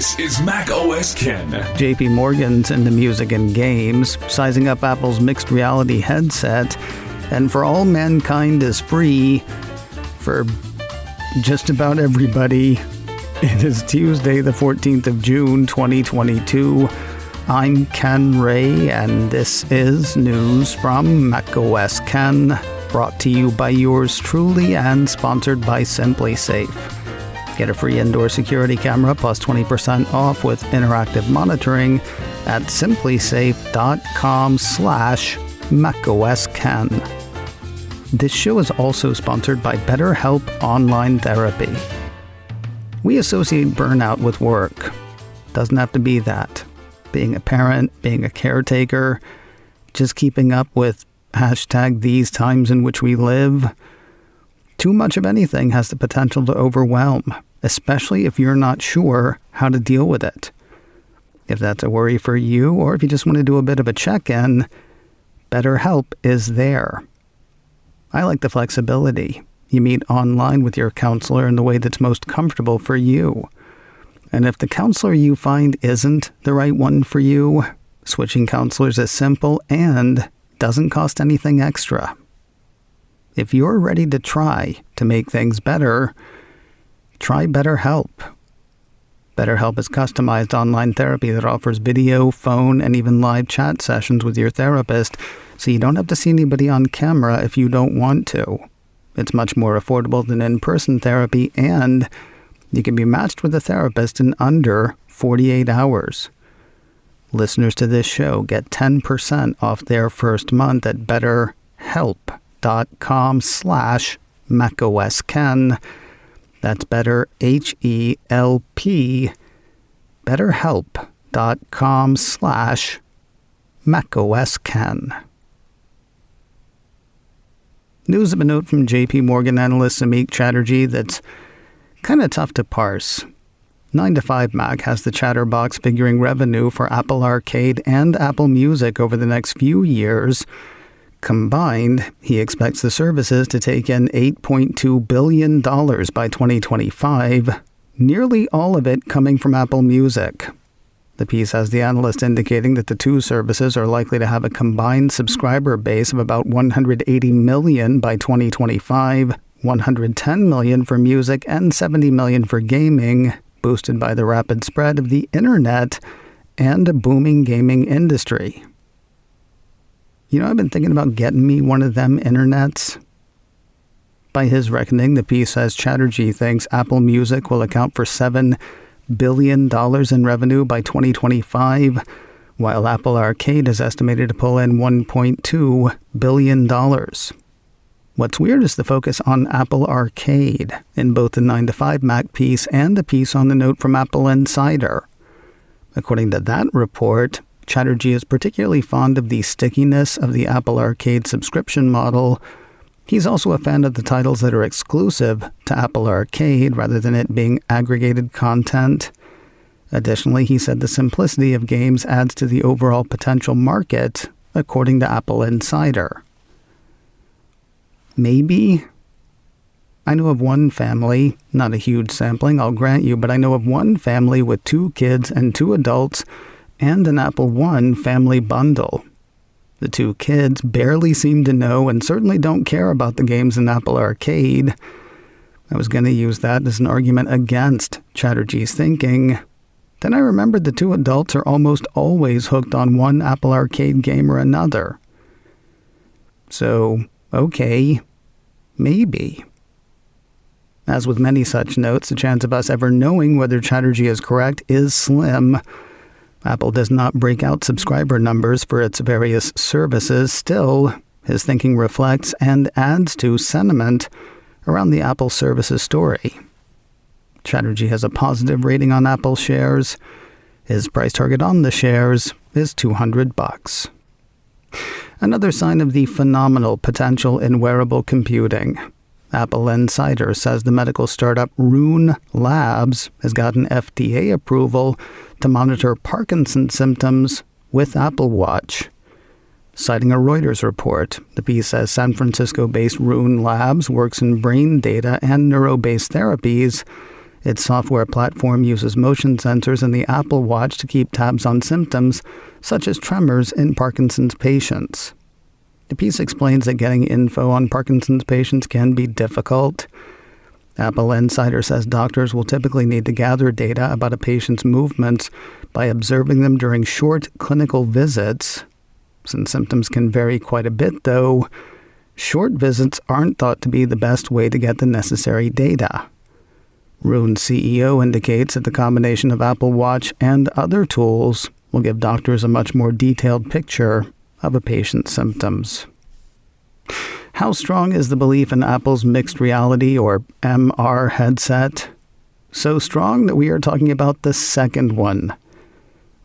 This is Mac OS Ken. JP Morgan's into music and games, sizing up Apple's mixed reality headset, and For All Mankind is free for just about everybody. It is Tuesday, the 14th of June, 2022. I'm Ken Ray, and this is news from Mac OS Ken, brought to you by yours truly and sponsored by Simply Safe. Get a free indoor security camera plus 20% off with interactive monitoring at simplysafe.com/macOSKen. This show is also sponsored by BetterHelp Online Therapy. We associate burnout with work. Doesn't have to be that. Being a parent, being a caretaker, just keeping up with #these times in which we live. Too much of anything has the potential to overwhelm, especially if you're not sure how to deal with it. If that's a worry for you, or if you just want to do a bit of a check-in, BetterHelp is there. I like the flexibility. You meet online with your counselor in the way that's most comfortable for you. And if the counselor you find isn't the right one for you, switching counselors is simple and doesn't cost anything extra. If you're ready to try to make things better, try BetterHelp. BetterHelp is customized online therapy that offers video, phone, and even live chat sessions with your therapist, so you don't have to see anybody on camera if you don't want to. It's much more affordable than in-person therapy, and you can be matched with a therapist in under 48 hours. Listeners to this show get 10% off their first month at betterhelp.com/macOSKen. That's better, HELP, betterhelp.com/macOSKen. News of a note from JP Morgan analyst Samik Chatterjee that's kind of tough to parse. 9 to 5 Mac has the Chatterbox figuring revenue for Apple Arcade and Apple Music over the next few years. Combined, he expects the services to take in $8.2 billion by 2025, nearly all of it coming from Apple Music. The piece has the analyst indicating that the two services are likely to have a combined subscriber base of about 180 million by 2025, 110 million for music and 70 million for gaming, boosted by the rapid spread of the internet and a booming gaming industry. You know, I've been thinking about getting me one of them internets. By his reckoning, the piece says Chatterjee thinks Apple Music will account for $7 billion in revenue by 2025, while Apple Arcade is estimated to pull in $1.2 billion. What's weird is the focus on Apple Arcade in both the 9 to 5 Mac piece and the piece on the note from Apple Insider. According to that report, Chatterjee is particularly fond of the stickiness of the Apple Arcade subscription model. He's also a fan of the titles that are exclusive to Apple Arcade rather than it being aggregated content. Additionally, he said the simplicity of games adds to the overall potential market, according to Apple Insider. Maybe. I know of one family, not a huge sampling, I'll grant you, but I know of one family with 2 kids and 2 adults and an Apple One family bundle. The 2 kids barely seem to know and certainly don't care about the games in Apple Arcade. I was going to use that as an argument against Chatterjee's thinking. Then I remembered the 2 adults are almost always hooked on one Apple Arcade game or another. So, okay, maybe. As with many such notes, the chance of us ever knowing whether Chatterjee is correct is slim. Apple does not break out subscriber numbers for its various services. Still, his thinking reflects and adds to sentiment around the Apple services story. Chatterjee has a positive rating on Apple shares. His price target on the shares is $200. Another sign of the phenomenal potential in wearable computing. Apple Insider says the medical startup Rune Labs has gotten FDA approval to monitor Parkinson symptoms with Apple Watch. Citing a Reuters report, the piece says San Francisco-based Rune Labs works in brain data and neuro-based therapies Its software platform uses motion sensors in the Apple Watch to keep tabs on symptoms, such as tremors in Parkinson's patients. The piece explains that getting info on Parkinson's patients can be difficult. Apple Insider says doctors will typically need to gather data about a patient's movements by observing them during short clinical visits. Since symptoms can vary quite a bit, though, short visits aren't thought to be the best way to get the necessary data. Roon's CEO indicates that the combination of Apple Watch and other tools will give doctors a much more detailed picture of a patient's symptoms. How strong is the belief in Apple's mixed reality or MR headset? So strong that we are talking about the second one.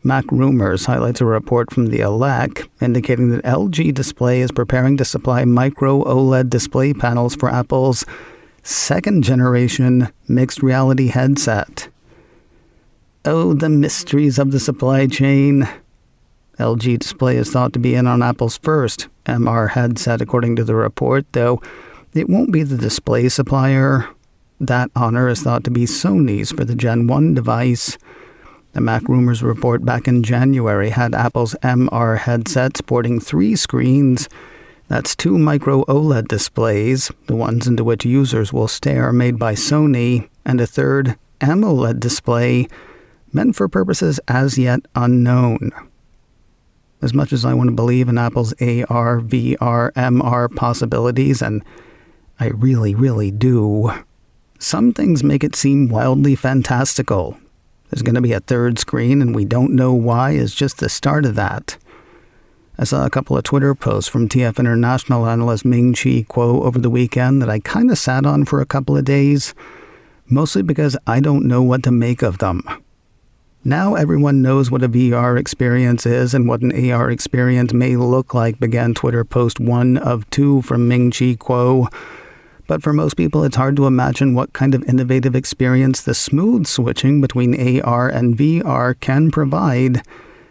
Mac Rumors highlights a report from the Elec indicating that LG Display is preparing to supply micro OLED display panels for Apple's second-generation mixed reality headset. Oh, the mysteries of the supply chain. LG Display is thought to be in on Apple's first MR headset, according to the report, though it won't be the display supplier. That honor is thought to be Sony's for the Gen 1 device. The Mac Rumors report back in January had Apple's MR headset sporting 3 screens. That's 2 micro OLED displays, the ones into which users will stare, made by Sony, and a third AMOLED display, meant for purposes as yet unknown. As much as I want to believe in Apple's AR, VR, MR possibilities, and I really, really do, some things make it seem wildly fantastical. There's going to be a third screen, and we don't know why, is just the start of that. I saw a couple of Twitter posts from TF International analyst Ming-Chi quote over the weekend that I kind of sat on for a couple of days, mostly because I don't know what to make of them. Now everyone knows what a VR experience is and what an AR experience may look like, began Twitter post 1 of 2 from Ming-Chi quote. But for most people, it's hard to imagine what kind of innovative experience the smooth switching between AR and VR can provide,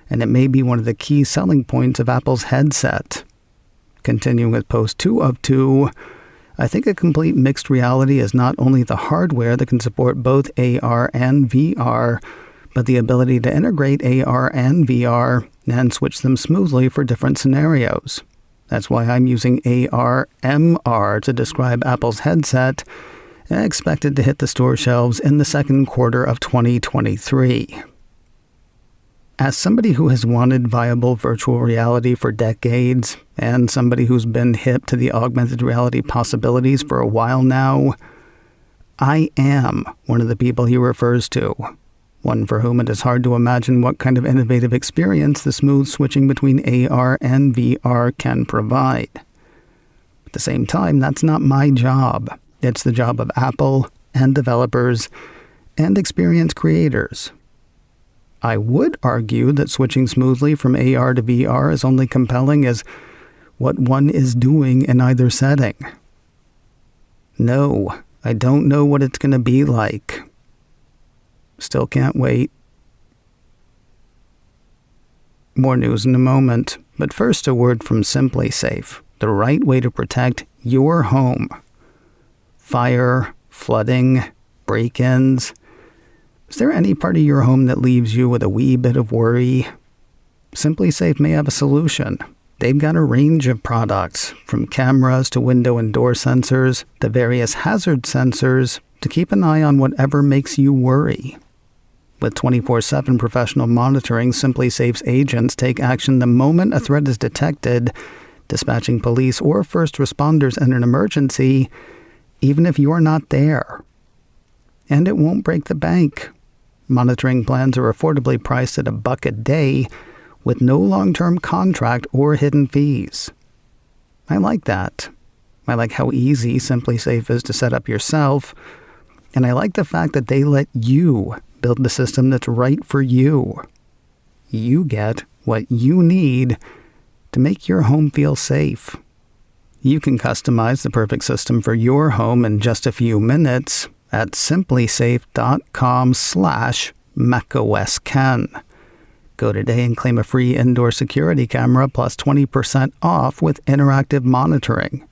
and it may be one of the key selling points of Apple's headset. Continuing with post 2 of 2, I think a complete mixed reality is not only the hardware that can support both AR and VR, but the ability to integrate AR and VR and switch them smoothly for different scenarios. That's why I'm using AR/MR to describe Apple's headset, expected to hit the store shelves in the second quarter of 2023. As somebody who has wanted viable virtual reality for decades, and somebody who's been hip to the augmented reality possibilities for a while now, I am one of the people he refers to. One for whom it is hard to imagine what kind of innovative experience the smooth switching between AR and VR can provide. At the same time, that's not my job. It's the job of Apple and developers and experience creators. I would argue that switching smoothly from AR to VR is only compelling as what one is doing in either setting. No, I don't know what it's going to be like. Still can't wait. More news in a moment, but first a word from Simply Safe, the right way to protect your home. Fire, flooding, break-ins. Is there any part of your home that leaves you with a wee bit of worry? Simply Safe may have a solution. They've got a range of products, from cameras to window and door sensors to various hazard sensors to keep an eye on whatever makes you worry. With 24/7 professional monitoring, Simply Safe's agents take action the moment a threat is detected, dispatching police or first responders in an emergency, even if you're not there. And it won't break the bank. Monitoring plans are affordably priced at $1 a day, with no long-term contract or hidden fees. I like that. I like how easy Simply Safe is to set up yourself, and I like the fact that they let you build the system that's right for you. You get what you need to make your home feel safe. You can customize the perfect system for your home in just a few minutes at simplysafe.com/macOSken. Go today and claim a free indoor security camera plus 20% off with interactive monitoring.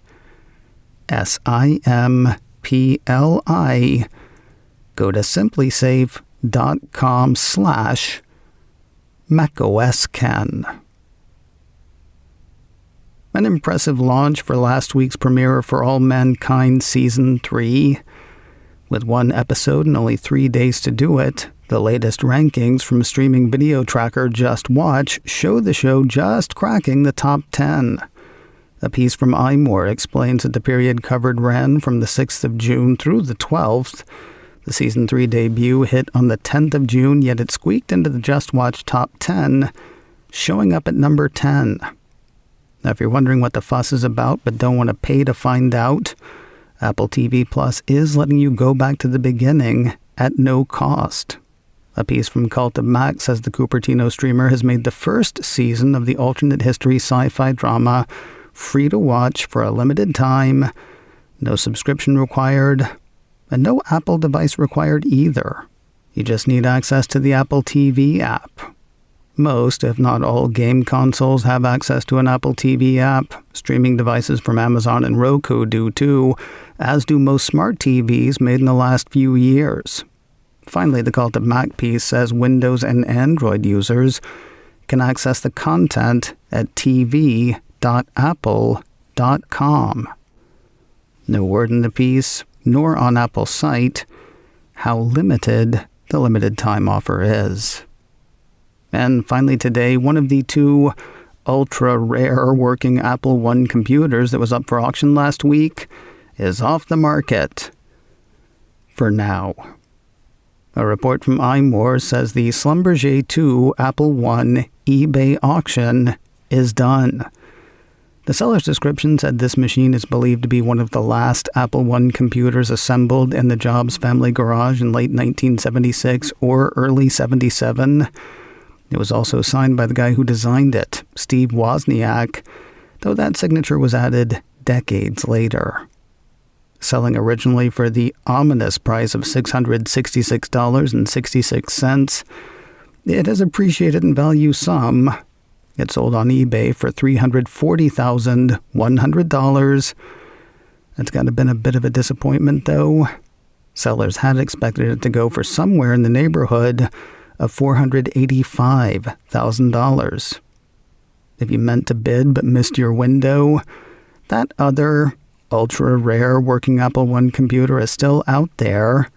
go to simplysafe.com/macOSKen. An impressive launch for last week's premiere of For All Mankind Season 3. With one episode and only 3 days to do it, the latest rankings from streaming video tracker JustWatch show the show just cracking the top 10. A piece from iMore explains that the period covered ran from the 6th of June through the 12th. The Season 3 debut hit on the 10th of June, yet it squeaked into the JustWatch top 10, showing up at number 10. Now, if you're wondering what the fuss is about but don't want to pay to find out, Apple TV Plus is letting you go back to the beginning at no cost. A piece from Cult of Mac says the Cupertino streamer has made the first season of the alternate history sci-fi drama free to watch for a limited time, no subscription required, and no Apple device required either. You just need access to the Apple TV app. Most, if not all, game consoles have access to an Apple TV app. Streaming devices from Amazon and Roku do too, as do most smart TVs made in the last few years. Finally, the Cult of Mac piece says Windows and Android users can access the content at tv.apple.com. No word in the piece, nor on Apple's site, how limited the limited time offer is. And finally today, one of the two ultra-rare working Apple One computers that was up for auction last week is off the market. For now. A report from iMore says the Schlumberger 2 Apple One eBay auction is done. The seller's description said this machine is believed to be one of the last Apple One computers assembled in the Jobs family garage in late 1976 or early 77. It was also signed by the guy who designed it, Steve Wozniak, though that signature was added decades later. Selling originally for the ominous price of $666.66, it has appreciated in value some. It sold on eBay for $340,100. It's got to been a bit of a disappointment, though. Sellers had expected it to go for somewhere in the neighborhood of $485,000. If you meant to bid but missed your window, that other ultra-rare working Apple One computer is still out there.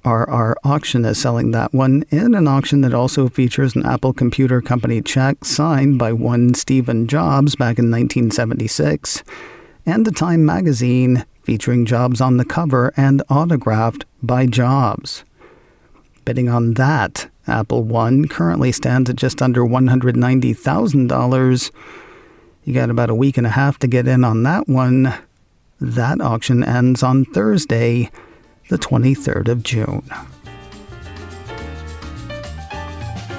Our auction is selling that one in an auction that also features an Apple Computer Company check signed by one Stephen Jobs back in 1976, and a Time magazine featuring Jobs on the cover and autographed by Jobs. Bidding on that Apple One currently stands at just under $190,000. You got about a week and a half to get in on that one. That auction ends on Thursday, the 23rd of June.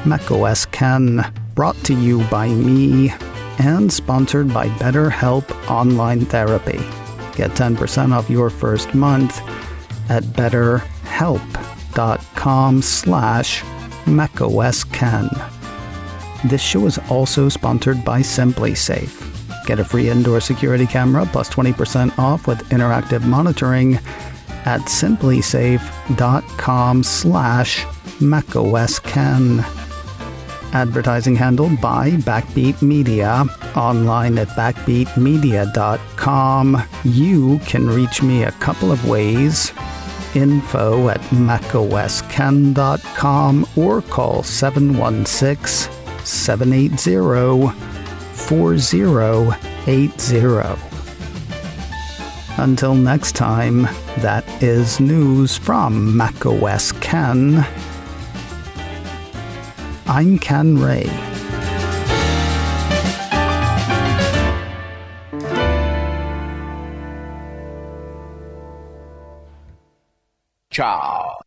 macOS Ken, brought to you by me and sponsored by BetterHelp Online Therapy. Get 10% off your first month at betterhelp.com/macOSKen. This show is also sponsored by SimpliSafe. Get a free indoor security camera plus 20% off with interactive monitoring at simplysafe.com/macOSKen. Advertising handled by Backbeat Media. Online at backbeatmedia.com. You can reach me a couple of ways. Info at macosken.com or call 716-780-4080. Until next time, that is news from macOS Ken. I'm Ken Ray. Ciao.